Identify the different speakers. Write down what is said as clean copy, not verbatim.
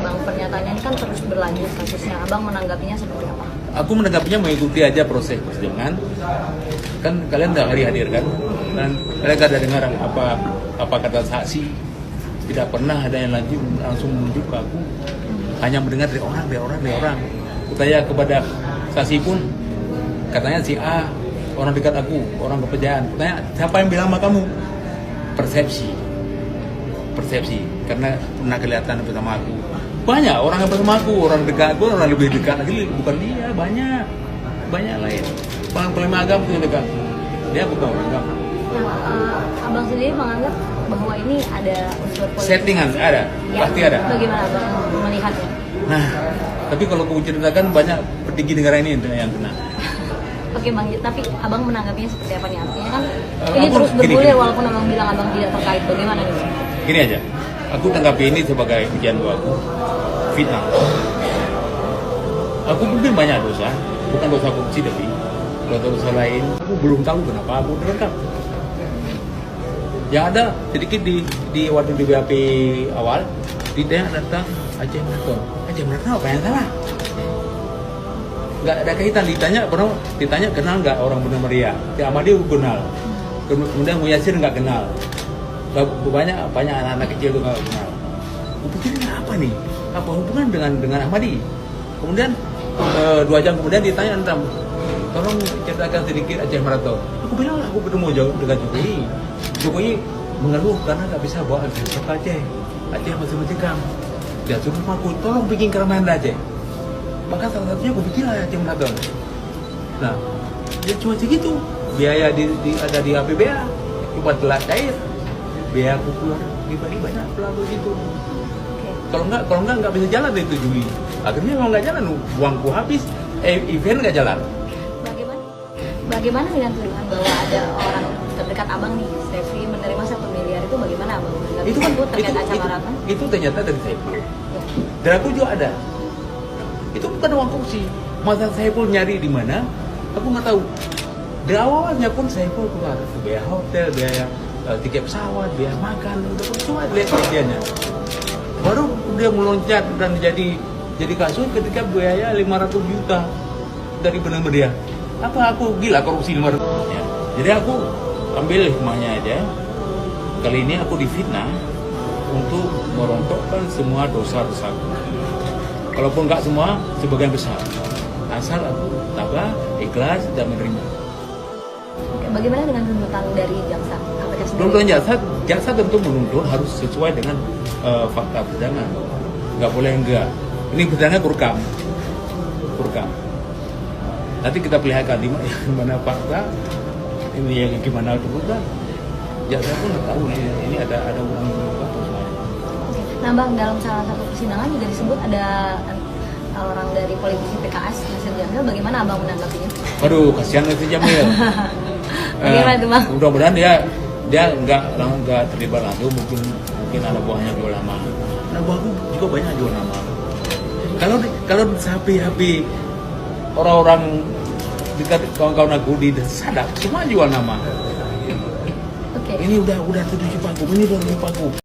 Speaker 1: Bang, pernyataannya ini kan terus berlanjut kasusnya. Abang menanggapinya seperti apa?
Speaker 2: Aku menanggapinya mengikuti aja proses persidangan. Kan kalian nggak hadir kan? Dan kalian nggak ada dengar apa kata saksi. Tidak pernah ada yang langsung menunjuk ke aku. Hanya mendengar dari orang. Kutanya kepada saksi pun, katanya si A, orang dekat aku, orang kepercayaan. Kutanya, siapa yang bilang sama kamu? Persepsi, karena pernah kelihatan bersama aku. Banyak orang yang bersama aku, orang dekat aku, orang lebih dekat lagi, bukan dia, banyak lain. Paling agam itu dekat, dia bukan orang agam.
Speaker 1: Nah, abang sendiri menganggap bahwa ini ada unsur politik.
Speaker 2: Settingan ada,
Speaker 1: Ya,
Speaker 2: pasti ada.
Speaker 1: Bagaimana abang melihatnya?
Speaker 2: Nah, tapi kalau aku ceritakan banyak petinggi negara ini yang kena.
Speaker 1: Oke Bang, tapi abang menanggapinya seperti apa nih? Artinya kan ini
Speaker 2: Aku
Speaker 1: terus
Speaker 2: gini.
Speaker 1: bergulir walaupun abang bilang abang tidak terkait. Bagaimana nih?
Speaker 2: Gini aja, aku tanggapi ini sebagai ujian buat aku, fitnah. Aku mungkin banyak dosa, bukan dosa korupsi tapi dosa lain. Aku belum tahu kenapa aku terangkap. Yang ada sedikit di waktu di BAP awal, tidak datang Aceh Meraton apa yang salah? Nggak ada kaitan, ditanya kenal nggak orang Bunda Maria? Ya sama dia kenal. Kemudian Muyasir nggak kenal. Banyak anak-anak kecil itu nggak kenal. Aku pikir ini apa nih? Apa hubungan dengan Ahmadi? Kemudian 2 jam kemudian ditanya tentang, tolong ceritakan sedikit Aceh Meraton. Aku bilang aku bertemu jauh dengan Jokowi mengeluh karena nggak bisa bawa investor ke Aceh. Aceh masih mencekam. Dia suruh aku tolong bikin keramaian di Aceh. Maka salah satunya aku bikin Aceh Meraton. Nah, ya cuma segitu. Biaya ada di APBA, cuma telah cair. Biaya aku keluar pribadi banyak pelaku gitu. Kalau nggak bisa jalan dari 7 Juli. Akhirnya kalau nggak jalan, uangku habis, event nggak jalan.
Speaker 1: Bagaimana dengan tuduhan bahwa ada orang terdekat abang nih, Sefi menerima 1 miliar itu bagaimana abang?
Speaker 2: Itu kan
Speaker 1: terkait Aceh Meraton?
Speaker 2: itu ternyata dari Saiful.
Speaker 1: Ya.
Speaker 2: Dan aku juga ada. Itu bukan uang korupsi. Masa Saiful nyari di mana? Aku nggak tahu. Dari awalnya pun Saiful keluar biaya hotel, biaya tiket pesawat, biaya makan, udah semua lihat biayanya. Baru dia meloncat dan jadi kasus ketika biaya 500 juta dari Bunda Maria. Apa aku gila korupsi 500 juta? Ya. Jadi aku ambil hikmahnya aja. Kali ini aku difitnah untuk merontokkan semua dosa-dosaku. Kalaupun nggak semua, sebagian besar. Asal aku tabah, ikhlas, dan menerima.
Speaker 1: Bagaimana dengan tuntutan dari jaksa?
Speaker 2: Tuntutan jaksa tentu menuntut harus sesuai dengan fakta persidangan. Nggak boleh enggak. Ini persidangan kurkam. Nanti kita perlihatkan di mana fakta, ini yang gimana tuntutan. Jaksa pun nggak tahu ini ada uang apa semuanya.
Speaker 1: Nah Bang, dalam salah satu persidangan juga disebut ada orang dari politisi PKS, Nasir Jamil. Bagaimana abang menanggapinya?
Speaker 2: Aduh, kasihan Nasir Jamil.
Speaker 1: Bagaimana itu Bang?
Speaker 2: Mudah-mudahan dia nggak terlibat langsung, mungkin anak buahnya jual nama. Anak buahku juga banyak jual nama. Kalau HP orang-orang dekat kawan-kawan aku di Sadap semua jual nama.
Speaker 1: Oke.
Speaker 2: Ini udah 7 paku, ini udah 5 paku.